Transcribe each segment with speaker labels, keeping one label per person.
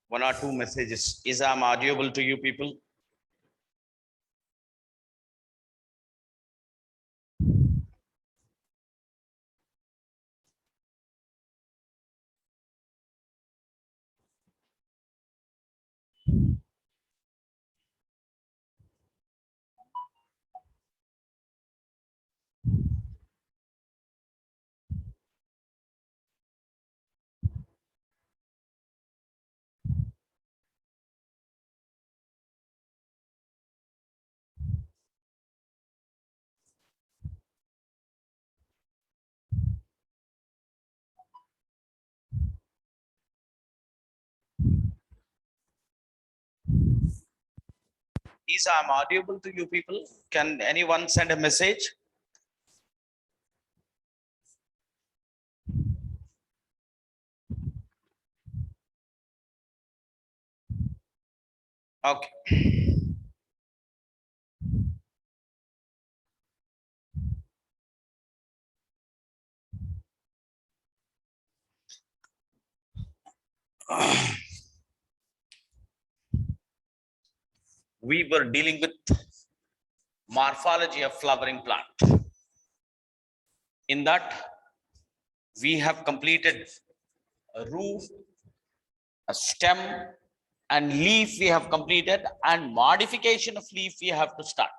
Speaker 1: One or two messages. Is I'm audible to you people? Is I'm audible to you people? Can anyone send a message? Okay. We were dealing with morphology of flowering plant. In that, we have completed a root, a stem, and leaf we have completed, and modification of leaf we have to start.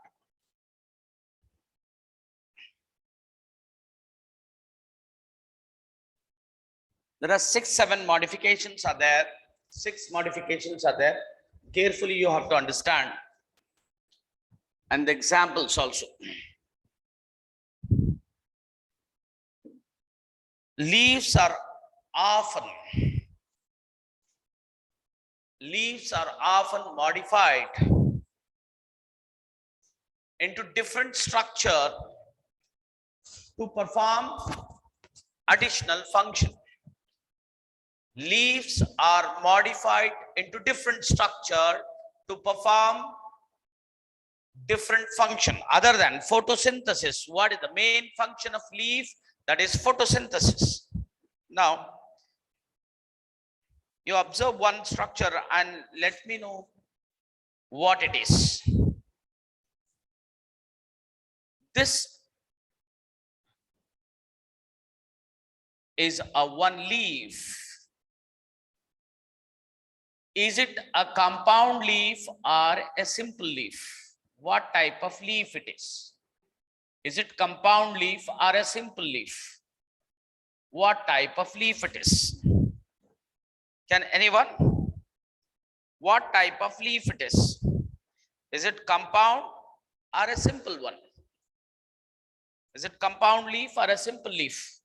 Speaker 1: There are 6-7 modifications are there. 6 modifications are there. Carefully you have to understand. And the examples also. Leaves are often modified into different structure to perform additional function. Leaves are modified into different structure to perform different function other than photosynthesis. What is the main function of leaf? That is photosynthesis. Now, you observe one structure and let me know what it is. This is a one leaf. Is it a compound leaf or a simple leaf? What type of leaf it is? Is it compound leaf or a simple leaf? What type of leaf it is? Can anyone? What type of leaf it is? Is it compound or a simple one? Is it compound leaf or a simple leaf?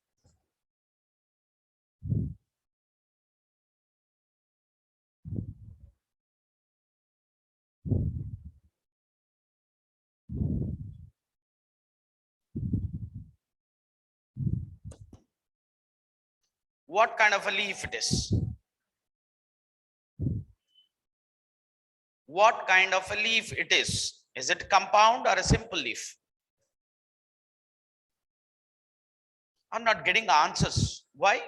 Speaker 1: What kind of a leaf it is? What kind of a leaf it is? Is it compound or a simple leaf? I'm not getting answers. Why?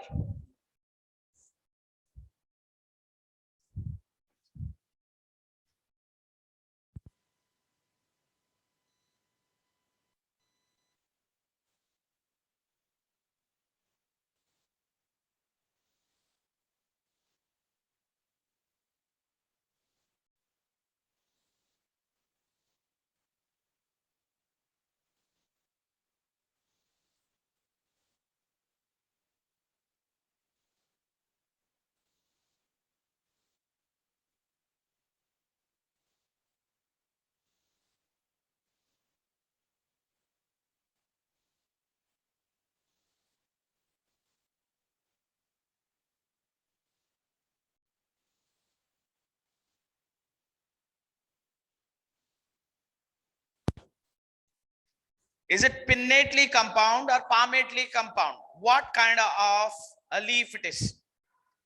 Speaker 1: Is it pinnately compound or palmately compound? What kind of a leaf it is?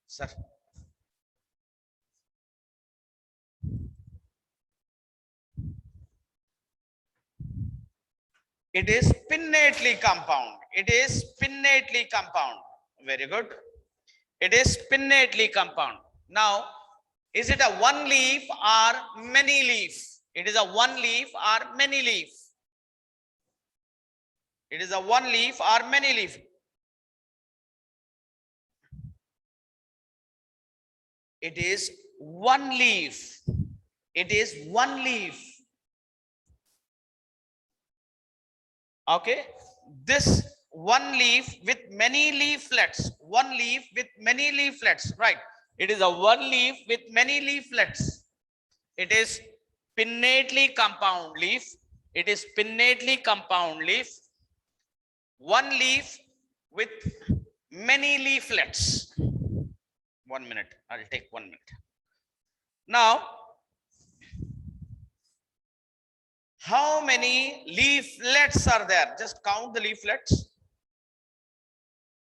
Speaker 1: Sir. It is pinnately compound. It is pinnately compound. Very good. It is pinnately compound. Now, Is it a one leaf or many leaf? It is a one leaf or many leaf? It is a one leaf or many leaf? It is one leaf. It is one leaf. Okay, this one leaf with many leaflets. One leaf with many leaflets, right? It is a one leaf with many leaflets. It is pinnately compound leaf. It is pinnately compound leaf. One leaf with many leaflets. 1 minute. I'll take 1 minute. Now, how many leaflets are there? Just count the leaflets.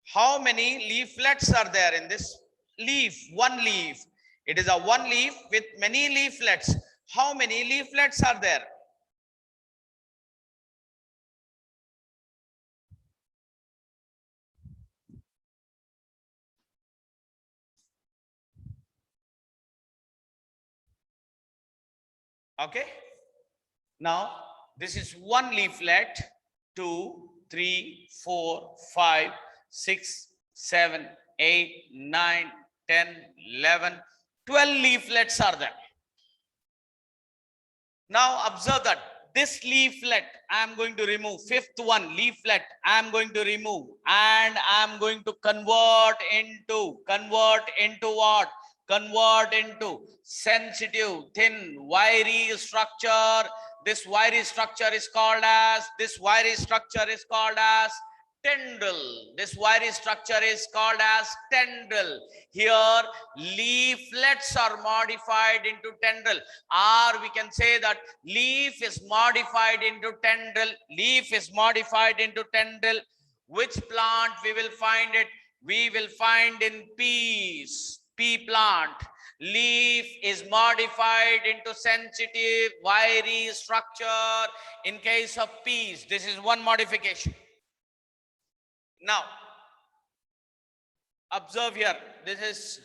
Speaker 1: How many leaflets are there in this leaf? One leaf. It is a one leaf with many leaflets. How many leaflets are there? Okay. Now, this is one leaflet. 2, 3, 4, 5, 6, 7, 8, 9, 10, 11, 12 leaflets are there. Now observe that this leaflet I am going to remove. Fifth one, leaflet I am going to remove, and I am going to convert into what? Convert into sensitive, thin, wiry structure. This wiry structure is called as tendril. This wiry structure is called as tendril. Here leaflets are modified into tendril, or we can say that leaf is modified into tendril. Leaf is modified into tendril. Which plant we will find it? We will find in peas. Pea plant. Leaf is modified into sensitive, wiry structure in case of peas. This is one modification. Now, observe here. This is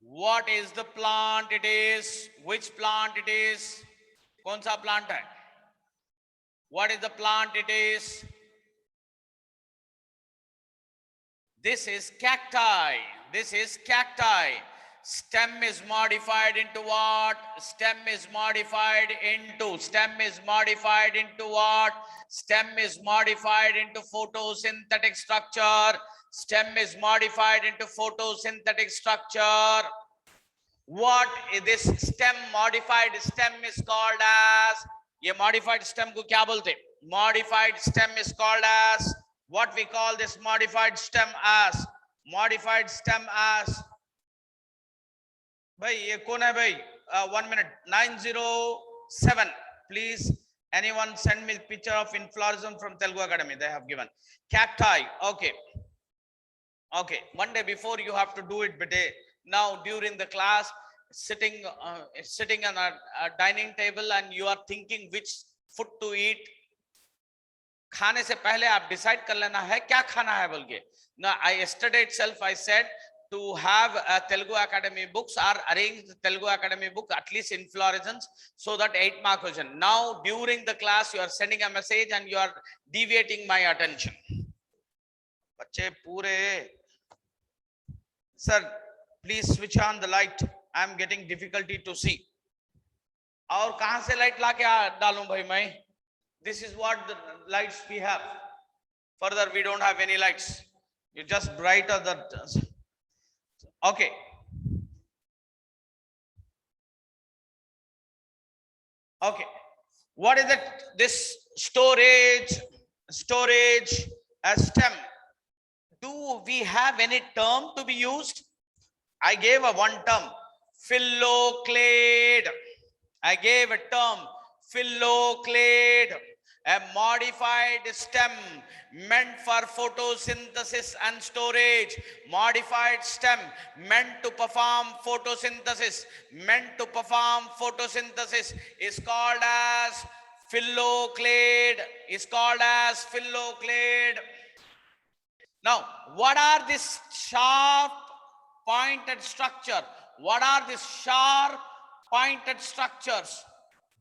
Speaker 1: what is the plant it is? Which plant it is? कौन सा plant है? What is the plant it is? This is cacti. This is cacti. Stem is modified into what? Stem is modified into what? Stem is modified into photosynthetic structure. Stem is modified into photosynthetic structure. What is this stem? Modified stem is called as, ये modified stem को क्या बोलते? Modified stem is called as, what we call this modified stem as? Modified stem as, भाई ये कौन है भाई? 1 minute. 907. Please, anyone send me picture of inflorescence from Telugu Academy. They have given cacti. Okay. Okay. One day before you have to do it, but now during the class, sitting on a dining table and you are thinking which food to eat. खाने से पहले आप decide कर लेना है क्या खाना है बोल के. Now, yesterday itself I said to have Telugu Academy books or arrange the Telugu Academy book at least inflorescence so that 8-mark question. Now during the class you are sending a message and you are deviating my attention. बच्चे पूरे, sir, please switch on the light. I am getting difficulty to see. और कहाँ से light लाके डालूं भाई मैं? This is what the lights we have. Further, we don't have any lights. You just brighter the. Okay. Okay. What is it? This storage, a stem. Do we have any term to be used? I gave a one term, phylloclade. I gave a term, phylloclade, a modified stem meant for photosynthesis and storage. Modified stem meant to perform photosynthesis. Is called as Phylloclade is called as phylloclade. Now, what are these sharp pointed structure? What are these sharp pointed structures?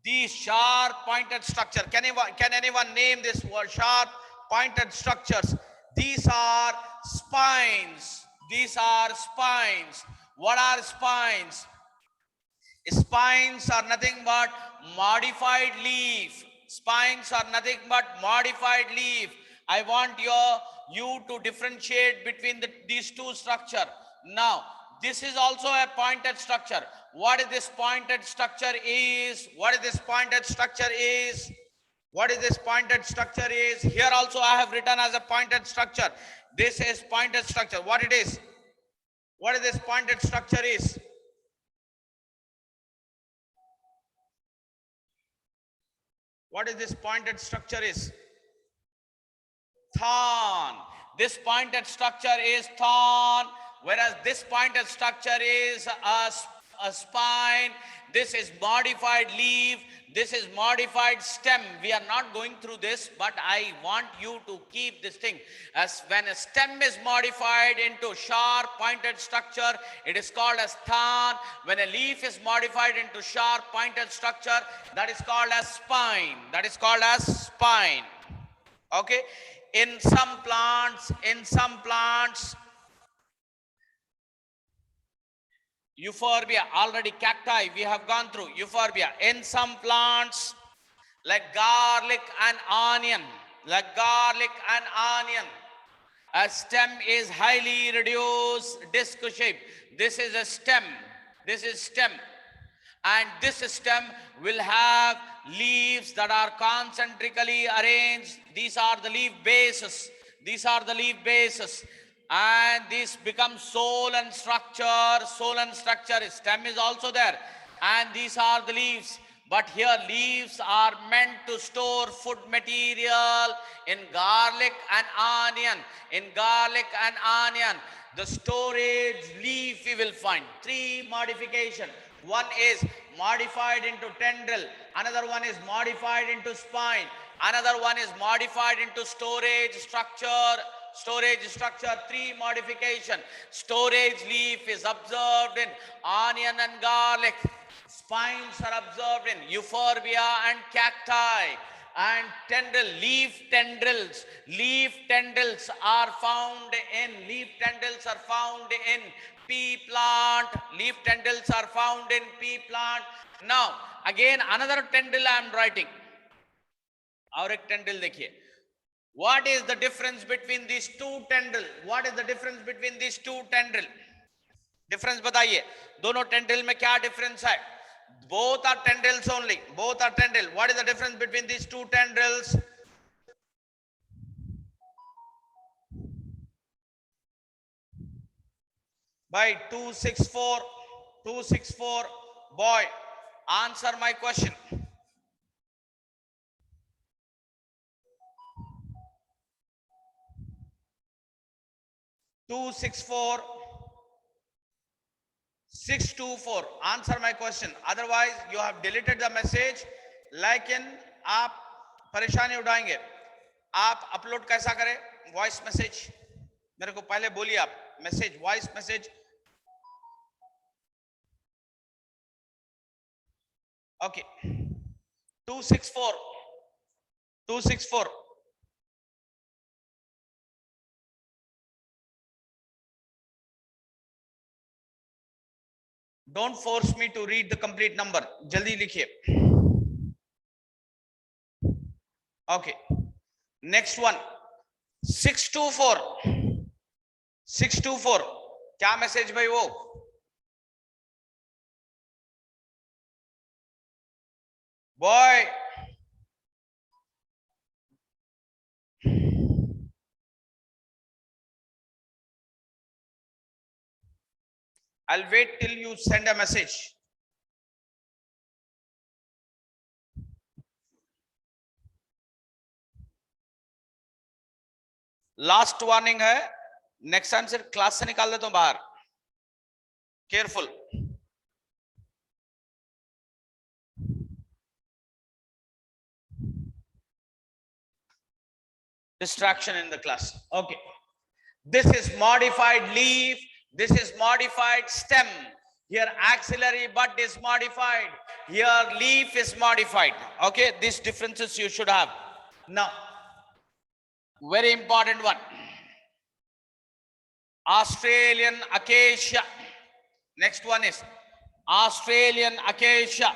Speaker 1: These sharp pointed structure. Can anyone name this word? Sharp pointed structures. These are spines. These are spines. What are spines? Spines are nothing but modified leaf. Spines are nothing but modified leaf. I want you to differentiate between these two structure. Now, this is also a pointed structure. What is this pointed structure is? What is this pointed structure is? What is this pointed structure is? Here also I have written as a pointed structure. This is pointed structure. What it is? What is this pointed structure is? What is this pointed structure is? Thorn. This pointed structure is thorn, whereas this pointed structure is a spine. This is modified leaf. This is modified stem. We are not going through this, but I want you to keep this thing. As when a stem is modified into sharp pointed structure, it is called as thorn. When a leaf is modified into sharp pointed structure, that is called as spine. That is called as spine. Okay. In some plants, euphorbia, already cacti, we have gone through euphorbia. In some plants, like garlic and onion, a stem is highly reduced disc shape. This is a stem. This is stem. And this stem will have leaves that are concentrically arranged. These are the leaf bases. These are the leaf bases. And this becomes solen structure. Solen structure. Stem is also there. And these are the leaves. But here leaves are meant to store food material. In garlic and onion, the storage leaf we will find. 3 modification. One is modified into tendril. Another one is modified into spine. Another one is modified into storage structure. 3 modification. Storage leaf is observed in onion and garlic. Spines are observed in euphorbia and cacti. And leaf tendrils are found in pea plant. Leaf tendrils are found in pea plant. Now, again another tendril I am writing. और एक tendril देखिए. What is the difference between these two tendril? Difference बताइए. दोनों tendril में क्या difference है? Both are tendrils only. What is the difference between these two tendrils? By 264, boy, answer my question. Two 624, answer my question. Otherwise you have deleted the message. लेकिन आप परेशानी उठाएंगे. आप अपलोड कैसा करें? Voice message. मेरे को पहले बोलिए आप. Message, voice message. Okay. 264. Don't force me to read the complete number. जल्दी लिखिए. Okay. Next one. 624. क्या मैसेज भाई वो? Boy. I'll wait till you send a message. Last warning है. नेक्स्ट टाइम सिर्फ क्लास से निकाल देता हूं बाहर. Careful. Distraction in the class. Okay. This is modified leaf. This is modified stem. Here axillary bud is modified. Here leaf is modified. Okay. These differences you should have. Now, very important one. Australian acacia. Next one is Australian acacia.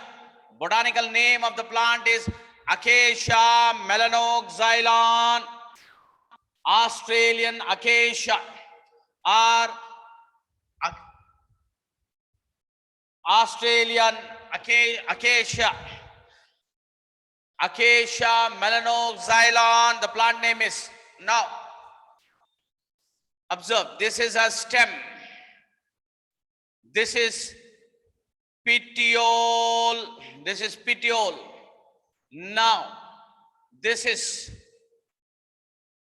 Speaker 1: Botanical name of the plant is Acacia melanoxylon. Australian acacia or Australian acacia. Acacia melanoxylon. The plant name is. Now, observe, this is a stem. This is petiole. This is petiole. Now, this is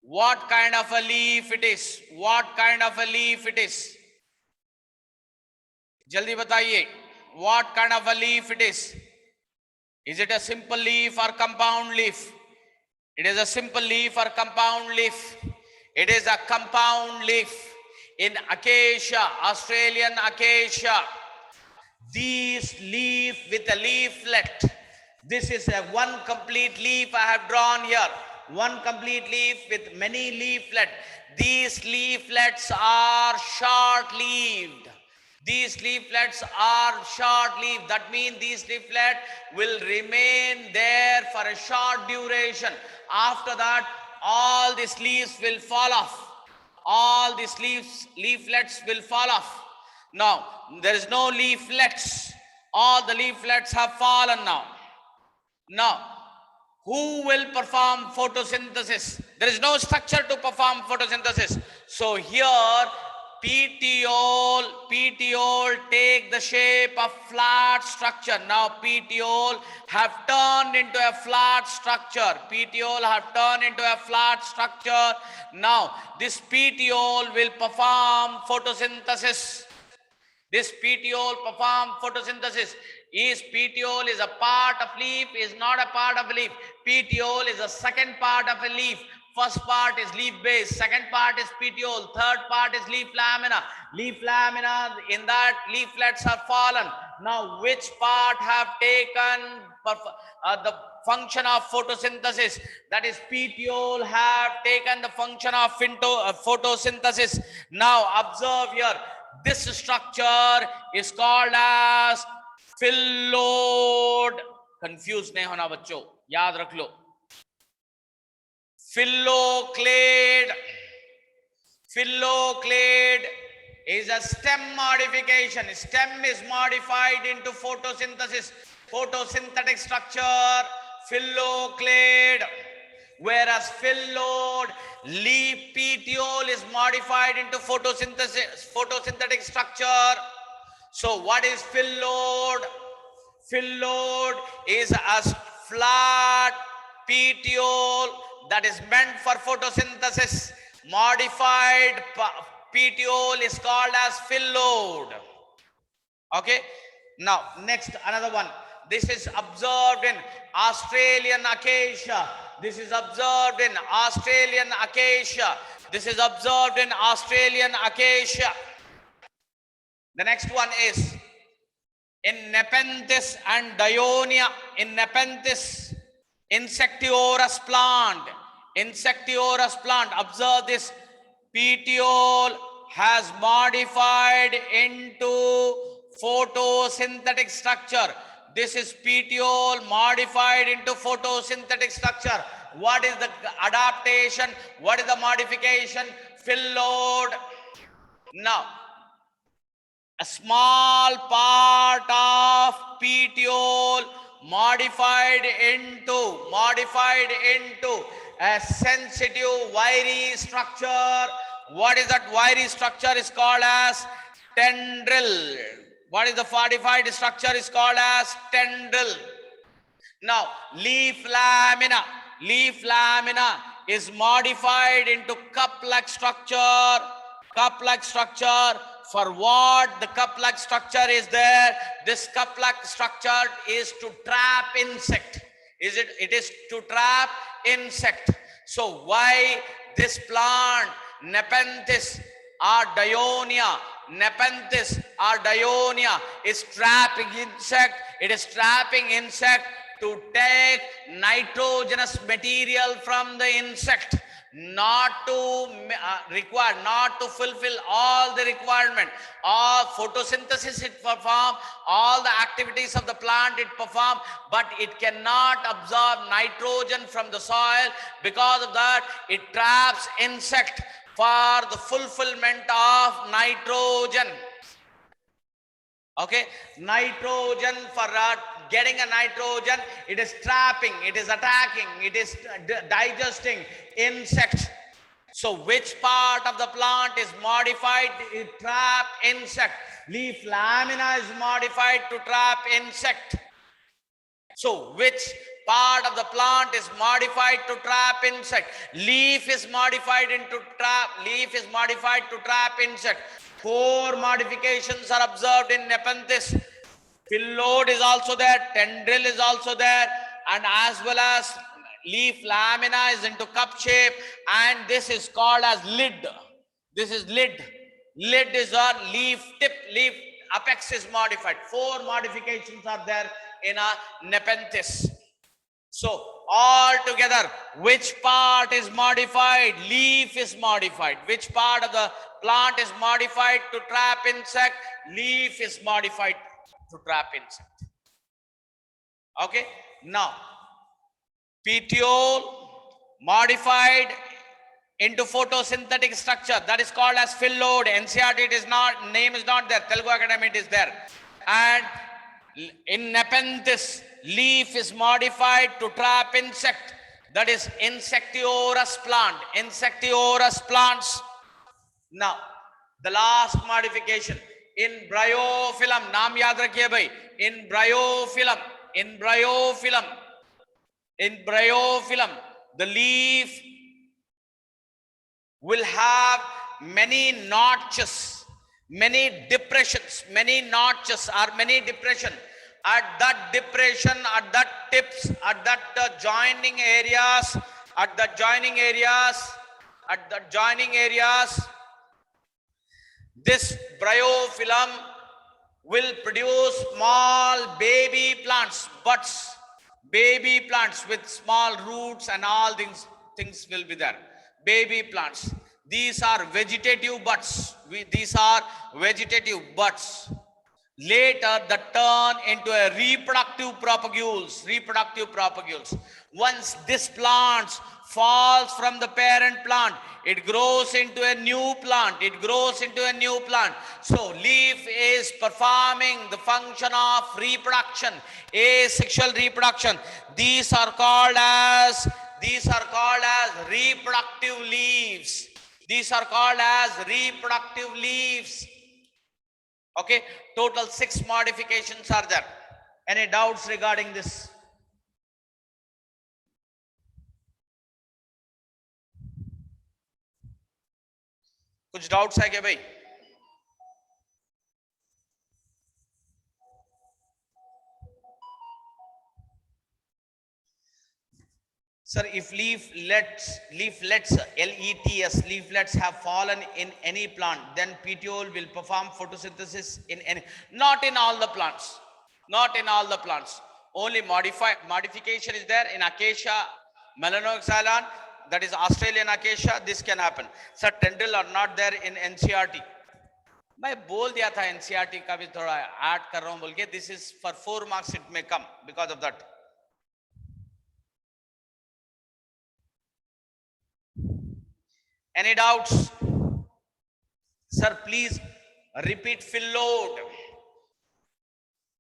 Speaker 1: what kind of a leaf it is? What kind of a leaf it is? Jaldi bataiye. What kind of a leaf it is? Is it a simple leaf or compound leaf? It is a simple leaf or compound leaf? It is a compound leaf. In acacia, Australian acacia, these leaf with a leaflet. This is a one complete leaf I have drawn here. One complete leaf with many leaflets. These leaflets are short-lived. These leaflets are short-lived. That means these leaflets will remain there for a short duration. After that, all these leaves will fall off. All these leaflets will fall off. Now, there is no leaflets. All the leaflets have fallen now. Now, who will perform photosynthesis? There is no structure to perform photosynthesis. So here, petiole take the shape of flat structure. Now, petiole have turned into a flat structure. Petiole have turned into a flat structure. Now, this petiole will perform photosynthesis. This petiole perform photosynthesis. Is petiole is a part of leaf, is not a part of a leaf. Petiole is the second part of a leaf. First part is leaf base, second part is petiole, third part is leaf lamina. Leaf lamina, in that leaflets have fallen. Now, which part have taken the function of photosynthesis? That is, petiole have taken the function of photosynthesis. Now, observe here. This structure is called as phylloid. Confused nahi hona bachcho, yaad rakh lo. Phylloid. Phylloid is a stem modification. Stem is modified into photosynthesis. Photosynthetic structure, phylloid. Whereas phylloid, leaf petiole is modified into photosynthetic structure. So what is phylloid? Phylloid is a flat petiole that is meant for photosynthesis. Modified petiole is called as phylloid. Okay. Now, next, another one. This is observed in Australian acacia. This is observed in Australian acacia. This is observed in Australian acacia. The next one is in Nepenthes and Dionia. In Nepenthes, insectivorous plant. Insectivorous plant. Observe this. Petiole has modified into photosynthetic structure. This is petiole modified into photosynthetic structure. What is the adaptation? What is the modification? Phylloid. Now, a small part of petiole modified into a sensitive wiry structure. What is that wiry structure? Is called as tendril. What is the modified structure? Is called as tendril. Now, leaf lamina. Leaf lamina is modified into cup-like structure. Cup-like structure. For what the cup-like structure is there? This cup-like structure is to trap insect. It is to trap insect. So why this plant, Nepenthes or Dionia, Nepenthes or Dionia is trapping insect? It is trapping insect to take nitrogenous material from the insect, not to require, not to fulfill all the requirement. All photosynthesis it perform, all the activities of the plant it perform, but it cannot absorb nitrogen from the soil. Because of that, it traps insect for the fulfillment of nitrogen. Okay, nitrogen, for getting a nitrogen, it is trapping, it is attacking, it is digesting insect. So which part of the plant is modified to trap insect? Leaf lamina is modified to trap insect. So which part of the plant is modified to trap insect? Leaf is modified to trap insect. 4 modifications are observed in Nepenthes. Phyllodes is also there, tendril is also there, and as well as leaf lamina is into cup shape, and this is called as lid. This is lid. Lid is a leaf tip, leaf apex is modified. 4 modifications are there in a Nepenthes. So all together, which part is modified? Leaf is modified. Which part of the plant is modified to trap insect? Leaf is modified to trap insect. Okay, now petiole modified into photosynthetic structure, that is called as phyllodes. NCERT it is not, name is not there, Telugu Academy it is there. And in Nepenthes, leaf is modified to trap insect, that is insectivorous plant, insectivorous plants. Now the last modification in bryophyllum, naam yaad rakhiye bhai, in bryophyllum, the leaf will have many notches, many depressions, many notches or many depression. At that depression, at that tips, at that joining areas, this bryophyllum will produce small baby plants, buds, baby plants with small roots and all things will be there. Baby plants. These are vegetative buds. These are vegetative buds. Later, that turn into a reproductive propagules. Once this plant falls from the parent plant, it grows into a new plant. So leaf is performing the function of reproduction, asexual reproduction. These are called as reproductive leaves. Okay, total 6 modifications are there. Any doubts regarding this? कुछ doubts है क्या भाई? Sir, if leaflets, leaflets have fallen in any plant, then petiole will perform photosynthesis in any, not in all the plants. Only modification is there in acacia, melanoxylon, that is Australian acacia, this can happen. Sir, tendril are not there in NCERT. मैं बोल दिया था NCERT का भी थोड़ा add कर रहा हूं बोल के, this is for 4 marks it may come because of that. Any doubts? Sir, please repeat phyllodes.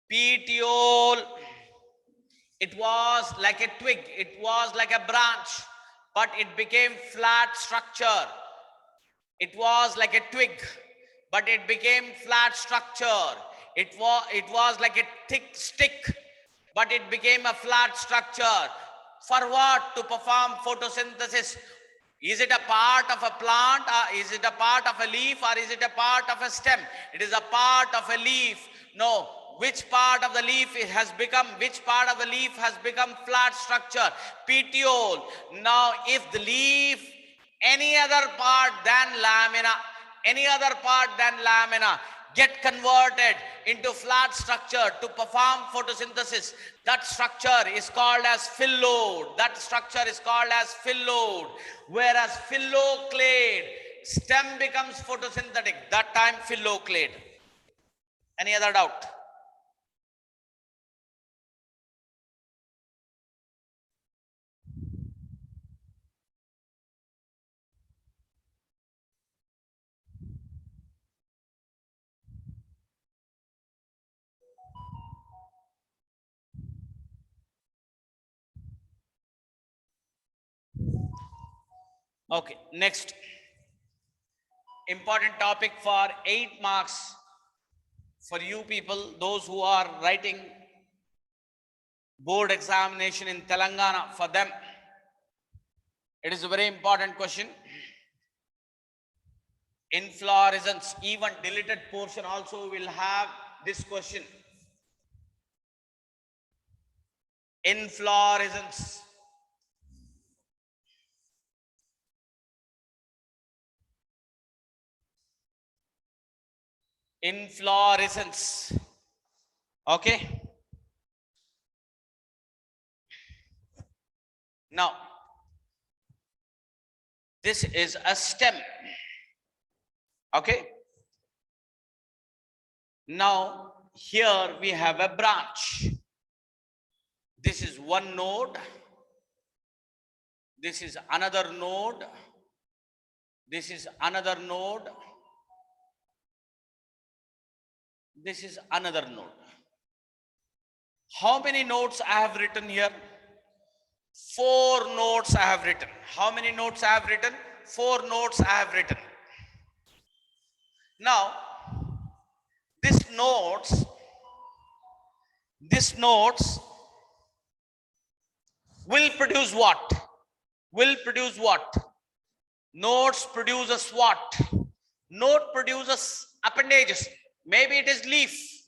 Speaker 1: Petiole, it was like a twig, it was like a branch, but it became flat structure. It was like a twig, but it became flat structure. It was like a thick stick, but it became a flat structure. For what? To perform photosynthesis. Is it a part of a plant, or is it a part of a leaf, or is it a part of a stem? It is a part of a leaf. No, which part of the leaf which part of the leaf has become flat structure? Petiole. Now, if the leaf, any other part than lamina get converted into flat structure to perform photosynthesis, that structure is called as phyllodes. Whereas phylloclade, stem becomes photosynthetic, that time phylloclade. Any other doubt? Okay, next important topic for 8 marks for you people, those who are writing board examination in Telangana. For them, it is a very important question. Inflorescence, even deleted portion also will have this question. Inflorescence. Inflorescence. Okay. Now, this is a stem. Okay. Now, here we have a branch. This is one node. This is another node. This is another node. This is another node. How many nodes I have written here? 4 nodes I have written. How many nodes I have written? 4 nodes I have written. Now, these nodes will produce what? Nodes produces what? Node produces appendages. Maybe it is leaf.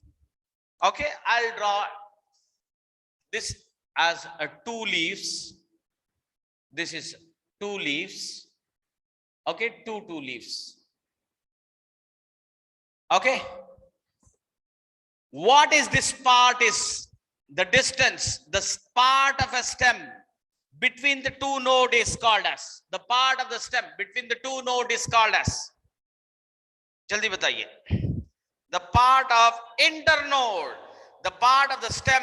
Speaker 1: Okay, I'll draw this as a 2 leaves. This is 2 leaves. Okay, two leaves. Okay. What is this part is? The distance, the part of a stem between the 2 nodes is called as. The part of the stem between the 2 nodes is called as. Jaldi bataiye. The part of internode. The part of the stem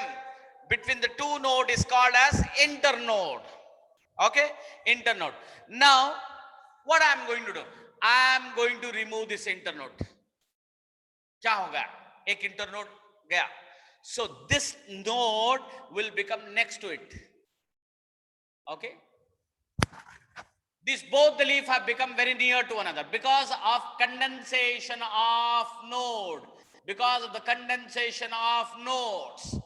Speaker 1: between the 2 nodes is called as internode. Okay, internode. Now, what I am going to do? I am going to remove this internode. क्या होगा? एक internode गया. So this node will become next to it. Okay. These both the leaf have become very near to one another because of condensation of node. Because of the condensation of nodes.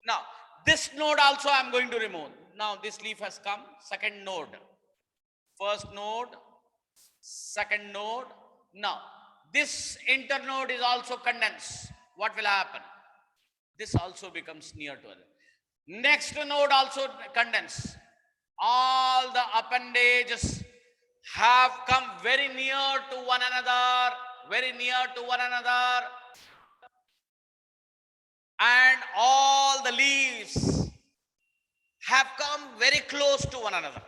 Speaker 1: Now, this node also I am going to remove. Now, this leaf has come. Second node. First node. Second node. Now, this internode is also condensed. What will happen? This also becomes near to it. Next node also condensed. All the appendages have come very near to one another. Very near to one another. And all the leaves have come very close to one another.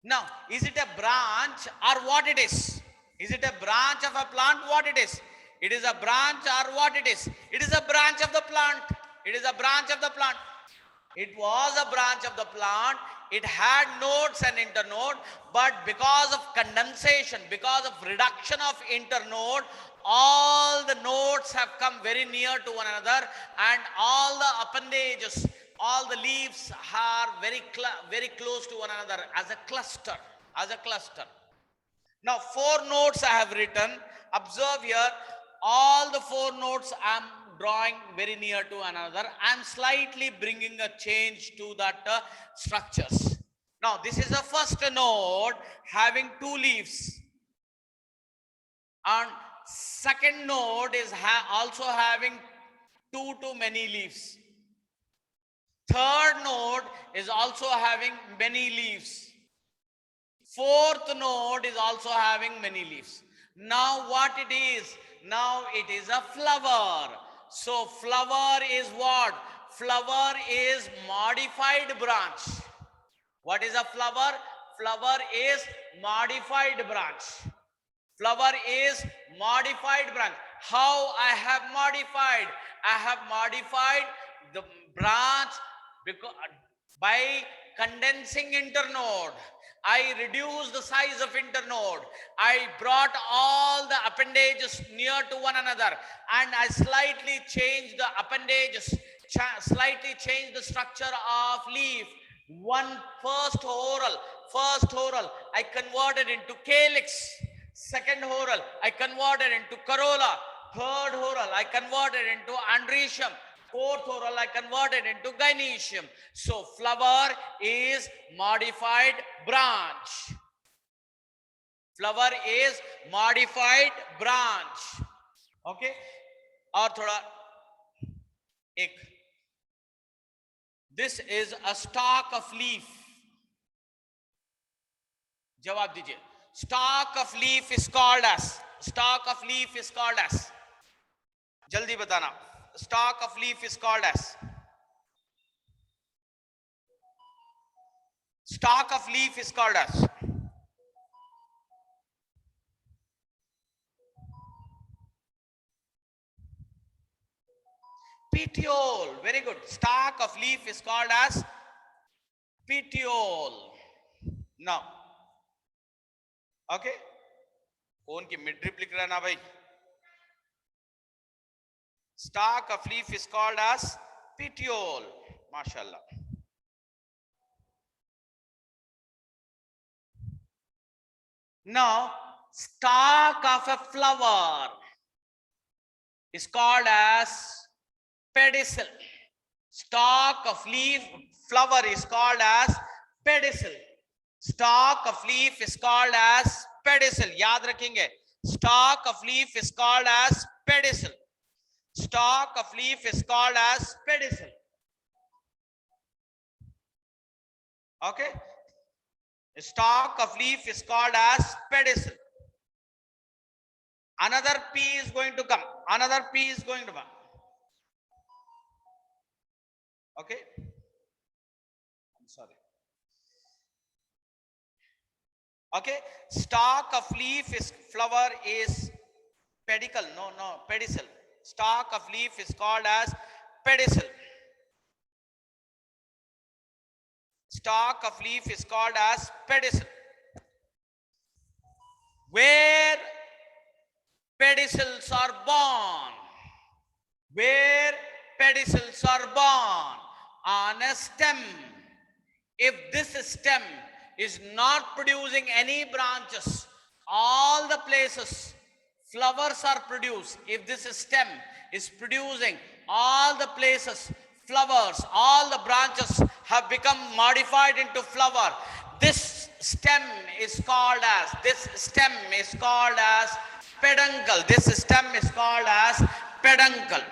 Speaker 1: Now, is it a branch or what it is? Is it a branch of a plant? What it is? It is a branch or what it is? It is a branch of the plant. It is a branch of the plant. It was a branch of the plant. It had nodes and internode, but because of condensation, because of reduction of internode, all the nodes have come very near to one another, and all the appendages, all the leaves are very close to one another as a cluster. Now, 4 nodes I have written. Observe here, all the 4 nodes I am drawing very near to another and slightly bringing a change to that structures. Now, this is the first node having 2 leaves. And second node is also having 2 to many leaves. Third node is also having many leaves. Fourth node is also having many leaves. Now what it is? Now it is a flower. So flower is what? Flower is modified branch. What is a flower? Flower is modified branch. Flower is modified branch. How I have modified? I have modified the branch because by condensing internode. I reduced the size of internode. I brought all the appendages near to one another, and I slightly changed the appendages, slightly changed the structure of leaf. First whorl, I converted into calyx. Second whorl, I converted into corolla. Third whorl, I converted into andrecium. Fourth whorl, I converted into gynoecium. So flower is modified branch. Flower is modified branch. Okay? और थोड़ा एक. This is a stalk of leaf. जवाब दीजिए. Stalk of leaf is called as. Stalk of leaf is called as. जल्दी बताना. Stalk of leaf is called as. Stalk of leaf is called as. Petiole. Very good. Stalk of leaf is called as petiole. Now, okay. Phone की midrib लिख रहा ना भाई. Stalk of leaf is called as petiole. Mashallah. Now, stalk of a flower is called as pedicel. Stalk of leaf flower is called as pedicel. Stalk of leaf is called as pedicel. याद रखेंगे. Stalk of leaf is called as pedicel. Stalk of leaf is called as pedicel. Okay. Stalk of leaf is called as pedicel. Another P is going to come. Another P is going to come. Okay. I'm sorry. Okay. Stalk of leaf is flower is pedicle. No, pedicel. Stalk of leaf is called as pedicel. Stalk of leaf is called as pedicel. Where pedicels are born. Where pedicels are born? On a stem. If this stem is not producing any branches, all the places flowers are produced. If this stem is producing all the places flowers, all the branches have become modified into flower. This stem is called as peduncle. This stem is called as peduncle.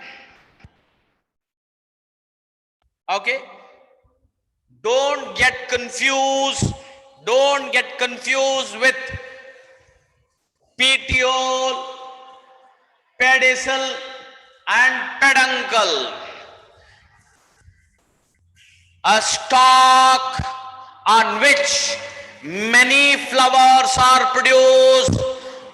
Speaker 1: Okay? Don't get confused. Don't get confused with petiole, pedicel and peduncle. A stalk on which many flowers are produced,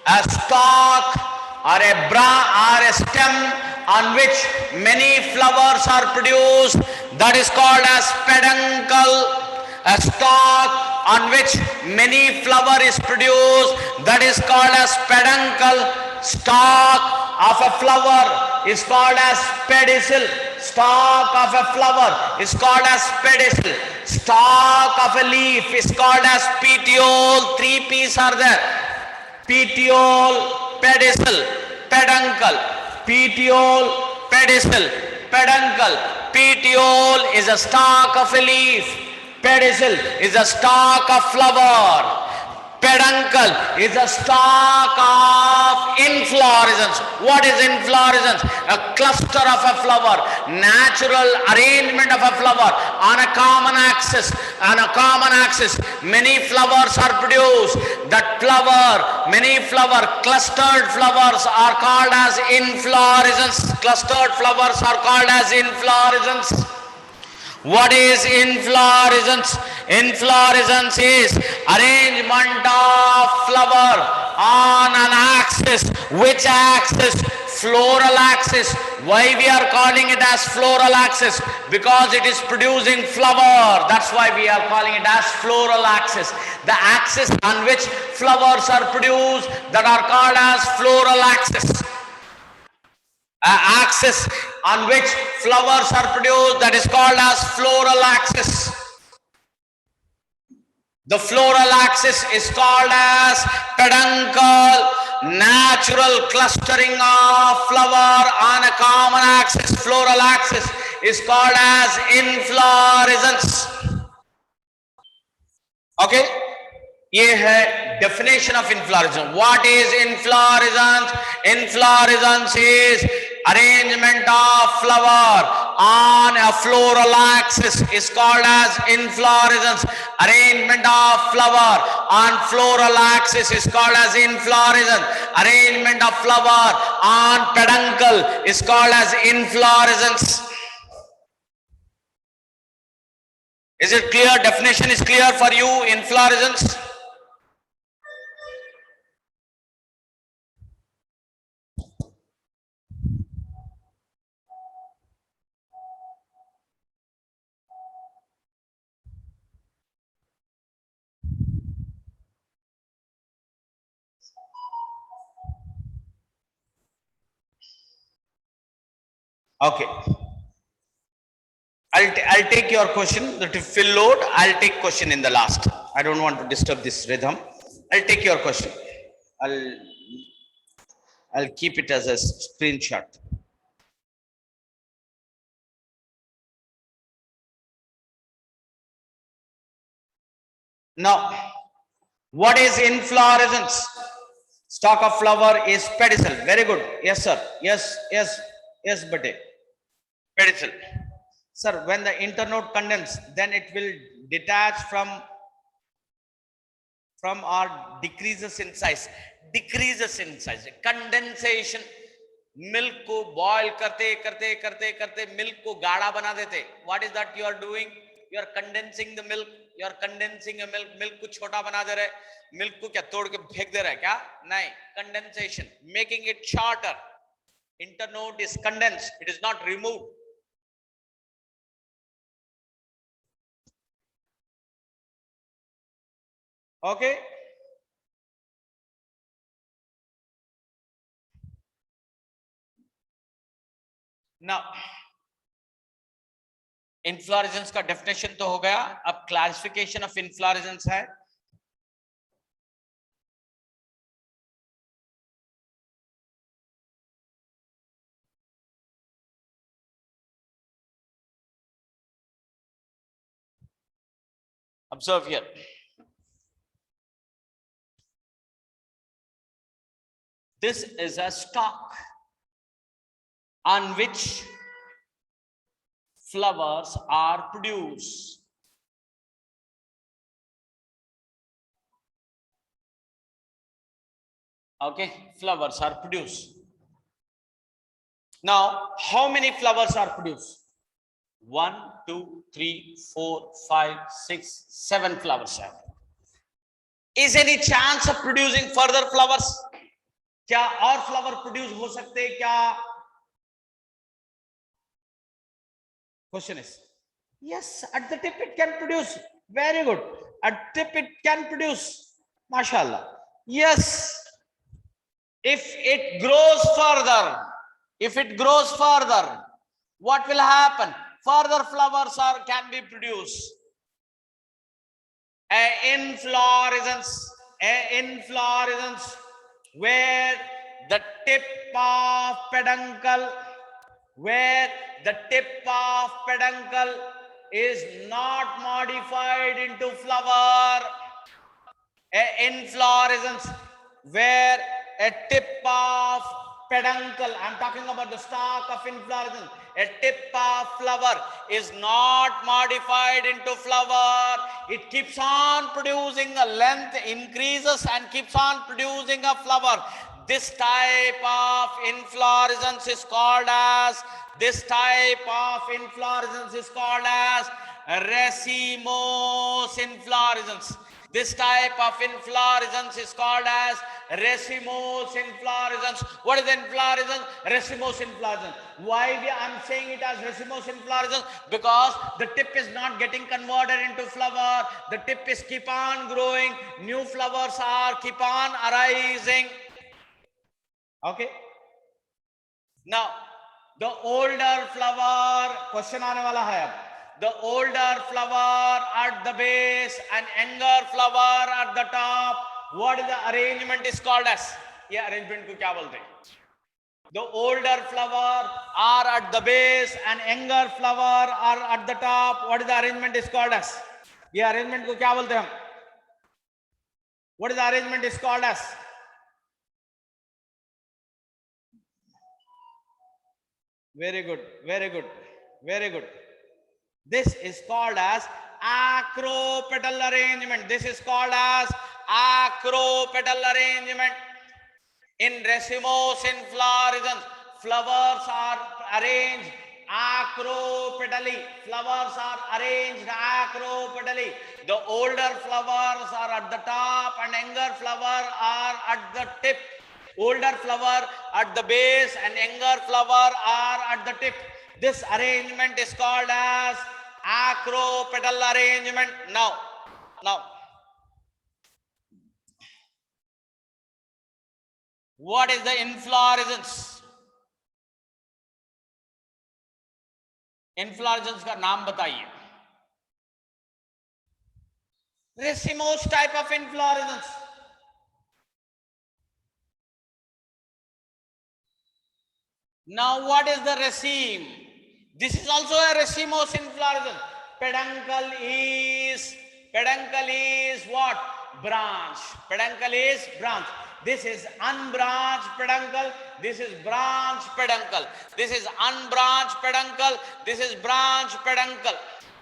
Speaker 1: a stalk or a stem on which many flowers are produced, that is called as peduncle. A stalk on which many flower is produced, that is called as peduncle. Stalk of a flower is called as pedicel. Stalk of a flower is called as pedicel. Stalk of a leaf is called as petiole. 3 P's are there. Petiole, pedicel, peduncle. Petiole, pedicel, peduncle. Petiole is a stalk of a leaf. Pedicel is a stalk of flower. peduncle is a stalk of inflorescence. What is inflorescence? A cluster of a flower, natural arrangement of a flower on a common axis. On a common axis, many flowers are produced. That flower, many clustered flowers are called as inflorescence. Clustered flowers are called as inflorescence. What is inflorescence? Inflorescence is arrangement of flower on an axis. Which axis? Floral axis. Why we are calling it as floral axis? Because it is producing flower. That's why we are calling it as floral axis. The axis on which flowers are produced, that are called as floral axis. Axis on which flowers are produced, that is called as floral axis. The floral axis is called as peduncle. Natural clustering of flower on a common axis, floral axis, is called as inflorescence. Okay, ये है definition of inflorescence. What is inflorescence? Inflorescence is arrangement of flower on a floral axis is called as inflorescence. Arrangement of flower on floral axis is called as inflorescence. Arrangement of flower on peduncle is called as inflorescence. Is it clear? Definition is clear for you? Inflorescence. Okay. I'll take your question. That if fill load, I'll take question in the last. I don't want to disturb this rhythm. I'll take your question. I'll keep it as a screenshot. Now, what is inflorescence? Stalk of flower is pedicel. Very good. Yes, sir. Yes, Bate. Pedicel. Sir, when the internode condenses, then it will detach from or decreases in size. Decreases in size. Condensation. Milk को boil करते milk को गाढ़ा बना देते. What is that you are doing? You are condensing the milk. You are condensing a milk. Milk को छोटा बना दे रहे. Milk को क्या तोड़ के फेंक दे रहा है क्या? नहीं. Condensation. Making it shorter. Internode is condensed. It is not removed. Okay. Now, inflorescence का definition तो हो गया. अब classification of inflorescence है. Observe here. This is a stalk on which flowers are produced. Okay, flowers are produced. Now, how many flowers are produced? 1, 2, 3, 4, 5, 6, 7 flowers are. Is any chance of producing further flowers? क्या और flower produce हो सकते हैं क्या? Question is yes, at the tip it can produce. Very good. At tip it can produce. Mashallah. Yes. If it grows further, what will happen? Further flowers can be produced. Inflorescence where the tip of peduncle is not modified into flower. Inflorescence where a tip of peduncle, I'm talking about the stalk of inflorescence, a tip of flower is not modified into flower. It keeps on producing, a length increases and keeps on producing a flower. This type of inflorescence is called as, racemose inflorescence. This type of inflorescence is called as racemose inflorescence. What is inflorescence? Racemose inflorescence. Why I'm saying it as racemose inflorescence? Because the tip is not getting converted into flower. The tip is keep on growing. New flowers are keep on arising. Okay. Now, the older flower, question aane wala hai ab. The older flower at the base and younger flower at the top. What is the arrangement is called as? ये arrangement को क्या बोलते हैं? The older flower are at the base and younger flower are at the top. What is the arrangement is called as? ये arrangement को क्या बोलते हैं हम? What is the arrangement is called as? Very good, very good, very good. This is called as acropetal arrangement. This is called as acropetal arrangement. In racemose inflorescence, flowers are arranged acropetally. Flowers are arranged acropetally. The older flowers are at the top and younger flower are at the tip. Older flower at the base and younger flower are at the tip. This arrangement is called as acropetal arrangement. Now, what is the inflorescence? Inflorescence का नाम बताइए. Racemose type of inflorescence. Now, what is the raceme? This is also a racemose inflorescence. Peduncle is what? Branch. Peduncle is branch. This is unbranched peduncle. This is branch peduncle. This is unbranched peduncle. This is branch peduncle.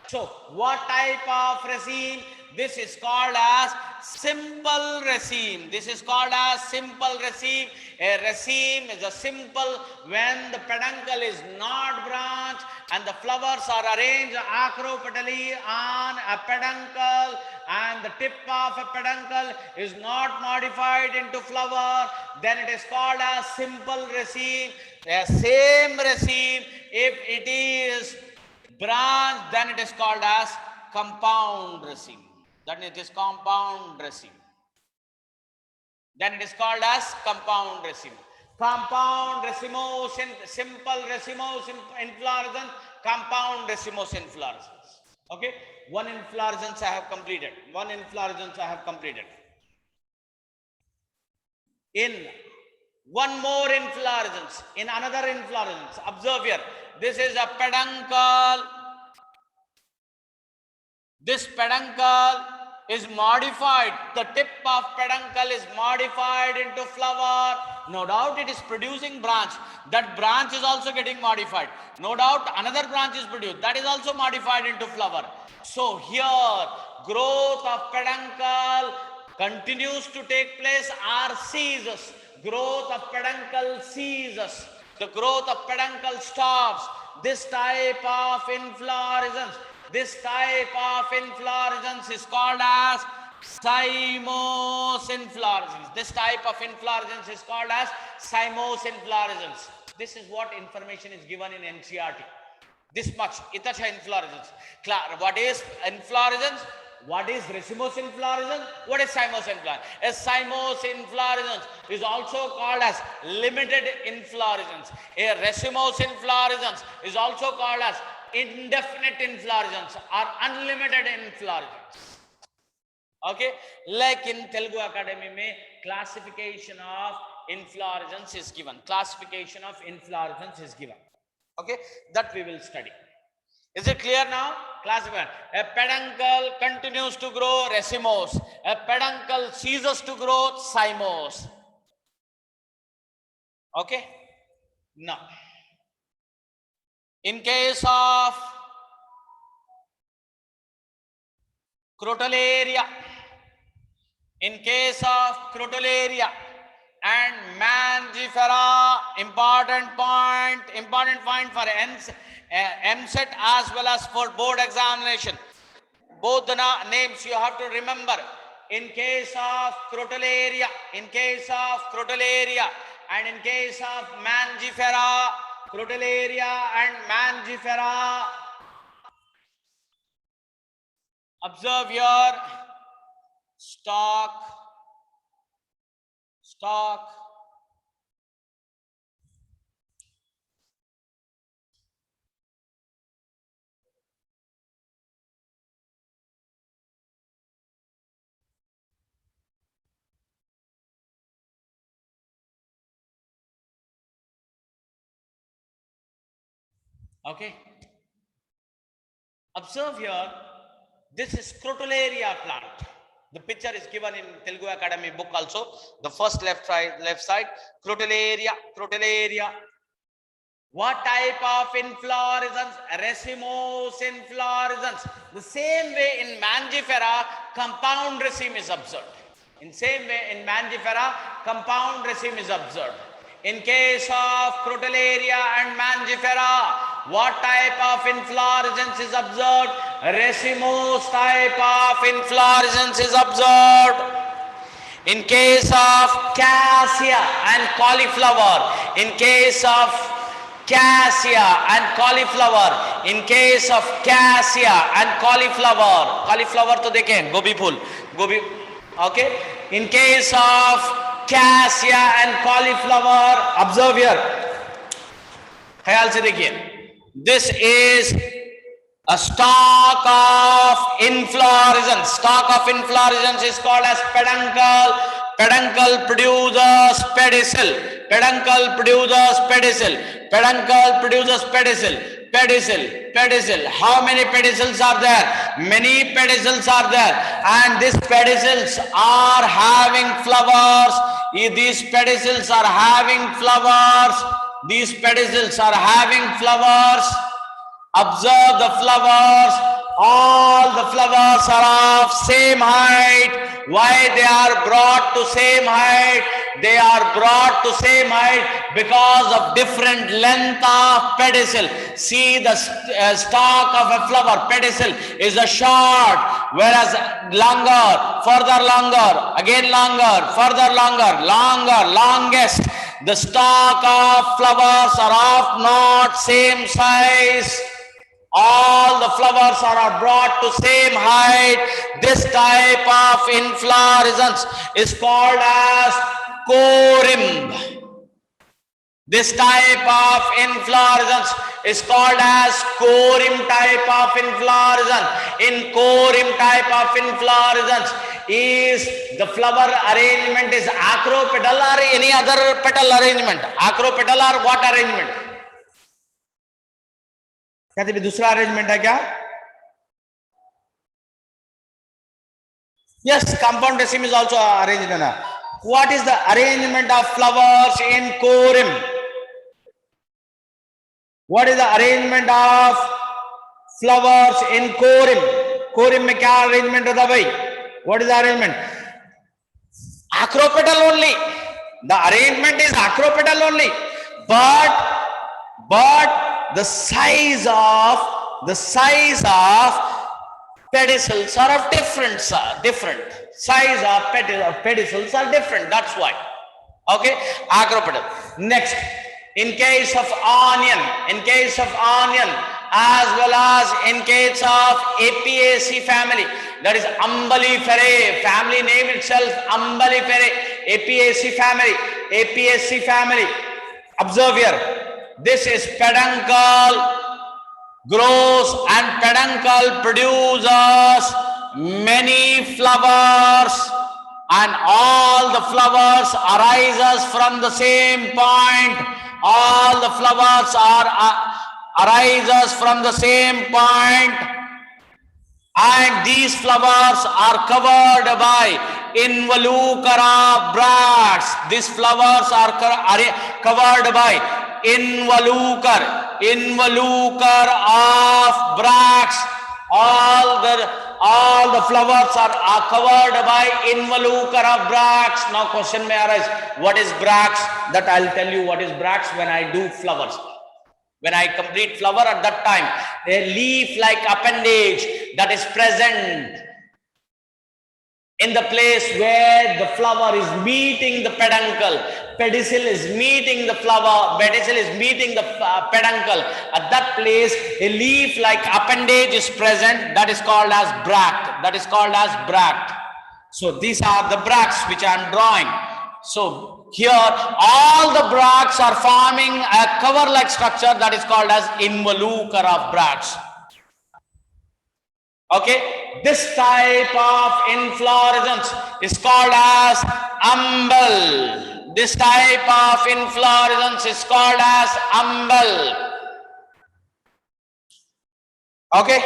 Speaker 1: So, what type of raceme? This is called as simple raceme. This is called as simple raceme. A raceme is a simple when the peduncle is not branched and the flowers are arranged acropetally on a peduncle and the tip of a peduncle is not modified into flower, then it is called as simple raceme. A same raceme, if it is branch, then it is called as compound raceme. Then it is compound raceme. Then it is called as compound raceme. Compound racemose, simple racemose inflorescence, compound racemose inflorescence. Okay, one inflorescence I have completed. One inflorescence I have completed. In one more inflorescence, in another inflorescence, observe here. This is a peduncle. This peduncle is modified. The tip of peduncle is modified into flower. No doubt it is producing branch. That branch is also getting modified. No doubt another branch is produced. That is also modified into flower. So here growth of peduncle continues to take place or ceases. Growth of peduncle ceases. The growth of peduncle stops. This type of inflorescence. This type of inflorescence is called as cymose inflorescence. This type of inflorescence is called as cymose inflorescence. This is what information is given in NCERT. This much. Itacha inflorescence. What is inflorescence? What is racemose inflorescence? What is cymose inflorescence? A cymose inflorescence is also called as limited inflorescence. A racemose inflorescence is also called as indefinite inflorescence or unlimited inflorescence. Okay, like in Telugu Academy mein classification of inflorescence is given. Classification of inflorescence is given. Okay, that we will study. Is it clear now? Classify. A peduncle continues to grow, racemose. A peduncle ceases to grow, cymose. Okay? Now, in case of crotalaria, and mangifera, important point for MSET as well as for board examination. Both the names you have to remember. In case of crotalaria, and in case of mangifera, crotalaria and mangifera, observe your stalk, okay. Observe here, this is crotalaria plant. The picture is given in Telugu Academy book also. The first left side, crotalaria. What type of inflorescence? Racemose inflorescence. The same way in mangifera, compound raceme is observed. In same way in mangifera, compound raceme is observed. In case of crotalaria and mangifera, what type of inflorescence is observed? Racemose type of inflorescence is observed. In case of cassia and cauliflower, in case of cassia and cauliflower, cauliflower to देखें, गोभी फूल, गोभी, okay. In case of cassia and cauliflower, observe here, ख्याल से देखिए, this is a stalk of inflorescence. Stalk of inflorescence is called as peduncle. Peduncle produces pedicel. Pedicel. How many pedicels are there? Many pedicels are there, and these pedicels are having flowers. These pedicels are having flowers. Observe the flowers. All the flowers are of same height. Why they are brought to same height? They are brought to same height because of different length of pedicel. See, the stalk of a flower, pedicel, is a short, whereas longer, further longer, again longer, further longer, longest. The stalk of flowers are of not same size. All the flowers are brought to same height. This type of inflorescence is called as corymb. This type of inflorescence is called as corymb type of inflorescence. In corymb type of inflorescence, is the flower arrangement is acropetal or any other petal arrangement? Acropetal or what arrangement? कहते भी दूसरा arrangement है क्या? Yes, compound raceme is also arranged in a. What is the arrangement of flowers in corymb? What is the arrangement of flowers in corymb? Corymb में क्या arrangement होता भाई? What is the arrangement? Acropetal only. The arrangement is acropetal only, but the size of pedicels are of different size of pedicels are different. That's why. Okay, acropetal. Next, in case of onion, as well as in case of Apiaceae family, that is Umbelliferae, family name itself Umbelliferae, Apiaceae family. Observe here, this is peduncle grows and peduncle produces many flowers, and all the flowers arises from the same point. All the flowers arises from the same point, and these flowers are covered by involucre bracts. These flowers are covered by involucre of bracts. All the flowers are covered by involucre of bracts. Now question may arise, what is bracts? That I'll tell you what is bracts when I do flowers. When I complete flower, at that time, a leaf-like appendage that is present in the place where the flower is meeting the peduncle. Pedicel is meeting the flower, pedicel is meeting the peduncle. At that place, a leaf-like appendage is present, that is called as bract. That is called as bract. So these are the bracts which I am drawing. So here all the bracts are forming a cover-like structure that is called as involucre of bracts. Okay, this type of inflorescence is called as umbel. This type of inflorescence is called as umbel. Okay,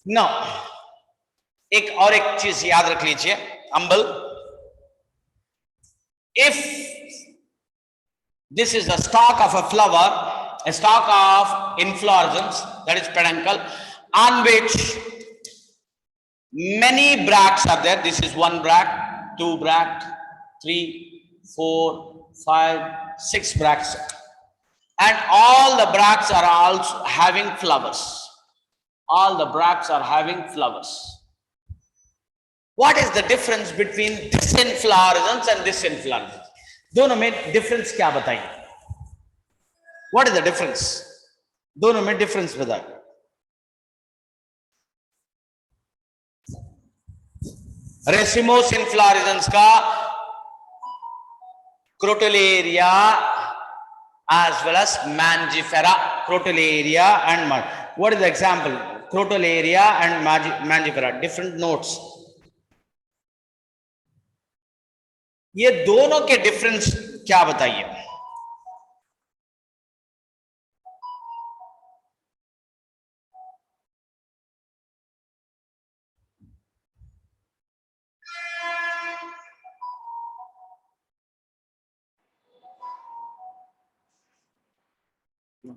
Speaker 1: now एक चीज याद रख लीजिए, umbel. If this is the stalk of a flower, a stalk of inflorescence, that is peduncle, on which many bracts are there. This is one bract, two bract, 3, 4, 5, 6 bracts, and all the bracts are also having flowers. All the bracts are having flowers. What is the difference between this inflorescence and this inflorescence? दोनों में difference क्या बताइए? What is the difference? दोनों में difference बताइए. Racemose inflorescence का crotalaria as well as mangifera. Crotalaria and what is the example? Crotalaria and mangifera, different notes. ये दोनों के डिफरेंस क्या बताइए?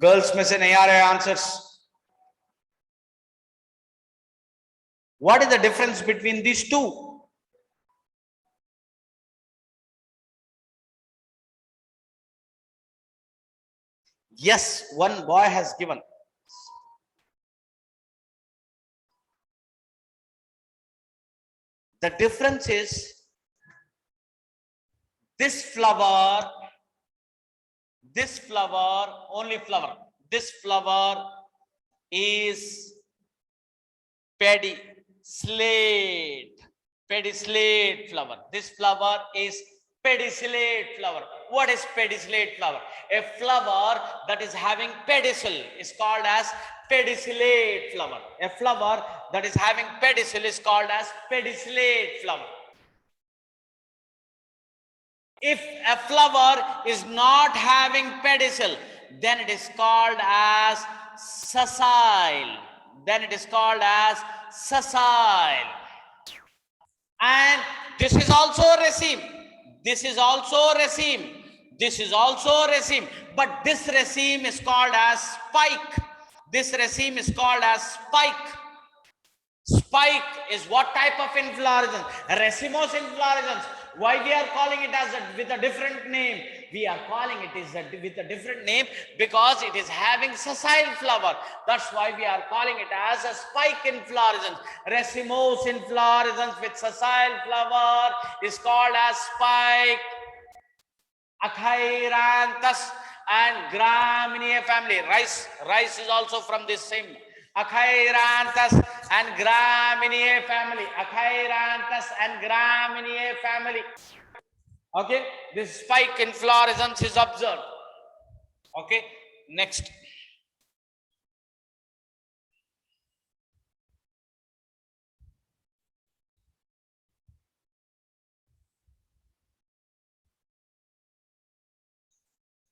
Speaker 1: गर्ल्स में से नहीं आ रहे answers. What is the difference between these two? Yes, one boy has given. The difference is this flower, only flower. This flower is pedicellate flower. This flower is pedicellate flower. What is pedicellate flower? A flower that is having pedicel is called as pedicellate flower. A flower that is having pedicel is called as pedicellate flower. If a flower is not having pedicel, then it is called as sessile. Then it is called as sessile. And this is also raceme. This is also raceme. This is also raceme. But this raceme is called as spike. This raceme is called as spike. Spike is what type of inflorescence? Racemose inflorescence. Why we are calling it as with a different name? We are calling it with a different name because it is having sessile flower. That's why we are calling it as a spike inflorescence. Racemose inflorescence with sessile flower is called as spike. Achairanthus and Gramineae family. Rice is also from this same. Achairanthus and Gramineae family. Achairanthus and Gramineae family. Okay, this spike inflorescence is observed. Okay, next.